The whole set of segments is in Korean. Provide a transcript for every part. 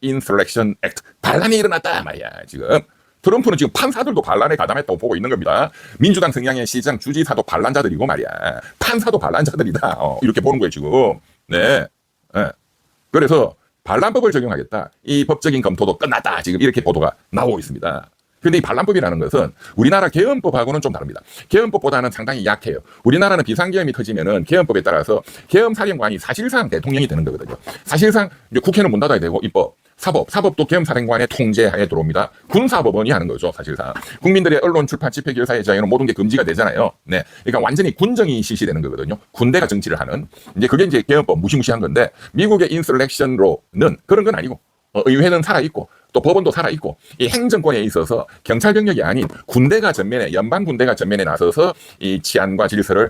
Insurrection Act. 반란이 일어났다 말이야 지금. 트럼프는 지금 판사들도 반란에 가담했다고 보고 있는 겁니다. 민주당 성향의 시장 주지사도 반란자들이고 말이야. 판사도 반란자들이다. 이렇게 보는 거예요 지금. 네. 네. 그래서 반란법을 적용하겠다. 이 법적인 검토도 끝났다. 지금 이렇게 보도가 나오고 있습니다. 근데 이 반란법이라는 것은 우리나라 계엄법하고는 좀 다릅니다. 계엄법보다는 상당히 약해요. 우리나라는 비상계엄이 터지면은 계엄법에 따라서 계엄사령관이 사실상 대통령이 되는 거거든요. 사실상 이제 국회는 문 닫아야 되고 입법, 사법도 계엄사령관의 통제하에 들어옵니다. 군사법원이 하는 거죠, 사실상. 국민들의 언론, 출판, 집회, 결사의 자유는 모든 게 금지가 되잖아요. 네. 그러니까 완전히 군정이 실시되는 거거든요. 군대가 정치를 하는. 이제 그게 이제 계엄법 무시무시한 건데 미국의 인surrection law는 그런 건 아니고 의회는 살아있고 또 법원도 살아있고 이 행정권에 있어서 경찰 병력이 아닌 군대가 전면에 연방 군대가 전면에 나서서 이 치안과 질서를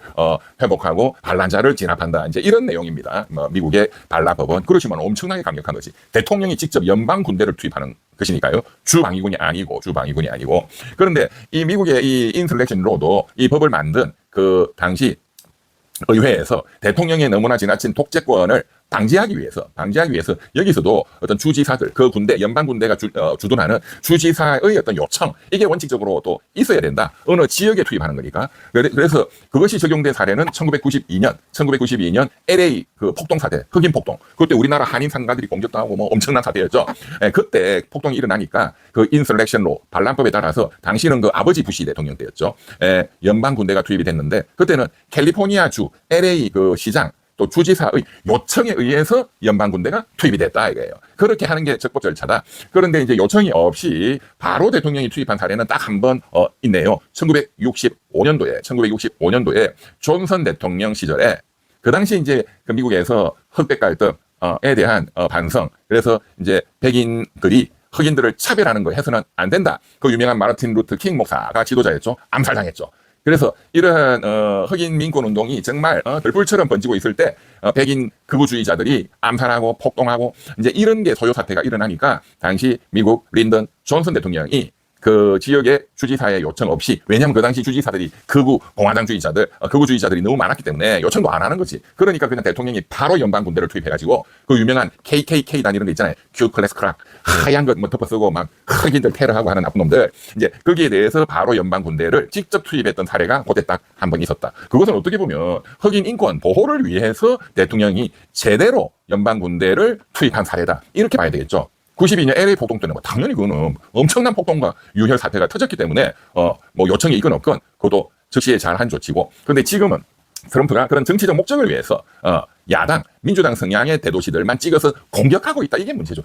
회복하고 반란자를 진압한다. 이제 이런 내용입니다. 미국의 반란법은 그렇지만 엄청나게 강력한 거지. 대통령이 직접 연방 군대를 투입하는 것이니까요. 주방위군이 아니고. 그런데 이 미국의 이 인surrection law도 이 법을 만든 그 당시 의회에서 대통령의 너무나 지나친 독재권을 방지하기 위해서 여기서도 어떤 주지사들, 그 군대, 연방 군대가 주둔하는 주지사의 어떤 요청, 이게 원칙적으로 또 있어야 된다. 어느 지역에 투입하는 거니까. 그래서 그것이 적용된 사례는 1992년 LA 그 폭동 사태, 흑인 폭동. 그때 우리나라 한인 상가들이 공격당하고 뭐 엄청난 사태였죠. 그때 폭동이 일어나니까 그 인surrection law, 반란법에 따라서 당시는 그 아버지 부시 대통령 때였죠. 연방 군대가 투입이 됐는데 그때는 캘리포니아주 LA 그 시장 또 주지사의 요청에 의해서 연방군대가 투입이 됐다 이거예요. 그렇게 하는 게 적법 절차다. 그런데 이제 요청이 없이 바로 대통령이 투입한 사례는 딱 한 번 있네요. 1965년도에 존슨 대통령 시절에 그 당시 이제 그 미국에서 흑백 갈등에 대한 반성. 그래서 이제 백인들이 흑인들을 차별하는 거 해서는 안 된다. 그 유명한 마르틴 루터 킹 목사가 지도자였죠. 암살당했죠. 그래서 이러한 흑인 민권 운동이 정말 들불처럼 번지고 있을 때 백인 극우주의자들이 암살하고 폭동하고 이제 이런 게 소요 사태가 일어나니까 당시 미국 린던 존슨 대통령이 그 지역의 주지사의 요청 없이, 왜냐하면 그 당시 주지사들이 극우주의자들이 너무 많았기 때문에 요청도 안 하는 거지. 그러니까 그냥 대통령이 바로 연방 군대를 투입해가지고 그 유명한 KKK단 이런 거 있잖아요. 큐클래스 크락 하얀 거 뭐 덮어 쓰고 막 흑인들 테러하고 하는 나쁜 놈들, 이제 거기에 대해서 바로 연방 군대를 직접 투입했던 사례가 그때 딱 한 번 있었다. 그것은 어떻게 보면 흑인 인권 보호를 위해서 대통령이 제대로 연방 군대를 투입한 사례다. 이렇게 봐야 되겠죠. 92년 LA 폭동 때는 뭐 당연히 그거는 엄청난 폭동과 유혈 사태가 터졌기 때문에 뭐 요청이 있건 없건 그것도 즉시에 잘한 조치고. 그런데 지금은 트럼프가 그런 정치적 목적을 위해서 야당 민주당 성향의 대도시들만 찍어서 공격하고 있다. 이게 문제죠.